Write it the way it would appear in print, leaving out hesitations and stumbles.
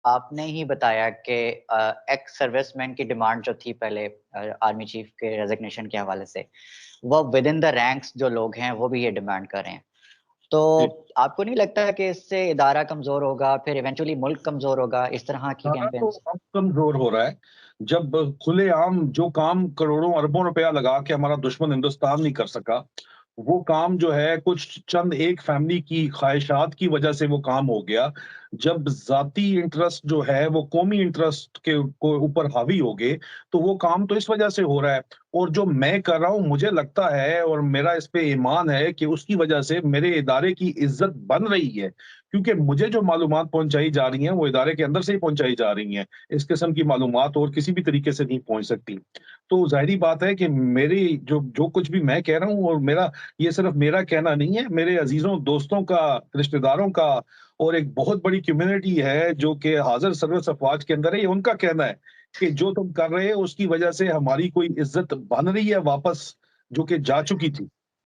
आपने ही बताया कि एक्स सर्विसमैन की डिमांड जो थी पहले आर्मी चीफ के रेजिग्नेशन के हवाले से, वो विद इन द रैंक्स जो लोग हैं वो भी ये डिमांड कर रहे हैं। तो जी। आपको नहीं लगता है कि इससे इदारा कमजोर होगा, फिर इवेंचुअली मुल्क कमजोर होगा, इस तरह की सारा तो कैंपेन्स? अब कमजोर हो रहा है, जब खुलेआम जो काम करोड़ों अरबों रुपया लगा के हमारा दुश्मन हिंदुस्तान नहीं कर सका, वो काम जो है कुछ चंद एक फैमिली की ख्वाहिशात की वजह से वो काम हो गया। जब जाती इंटरेस्ट जो है वो कौमी इंटरेस्ट के को ऊपर हावी हो गए, तो वो काम तो इस वजह से हो रहा है। और जो मैं कर रहा हूँ, मुझे लगता है और मेरा इस पे ईमान है कि उसकी वजह से मेरे इदारे की इज्जत बन रही है, क्योंकि मुझे जो मालूमात पहुंचाई जा रही हैं वो इदारे के अंदर से ही पहुंचाई जा रही हैं। इस किस्म की मालूमात और किसी भी तरीके से नहीं पहुंच सकती। तो जाहिर बात है कि मेरी जो जो कुछ भी मैं कह रहा हूँ, और मेरा ये सिर्फ मेरा कहना नहीं है, मेरे अजीजों दोस्तों का, रिश्तेदारों का, और एक बहुत बड़ी कम्युनिटी है जो कि हाजिर सर्विस अफवाज के अंदर है, ये उनका कहना है कि जो तुम कर रहे हो उसकी वजह से हमारी कोई इज्जत बन रही है वापस, जो कि जा चुकी थी।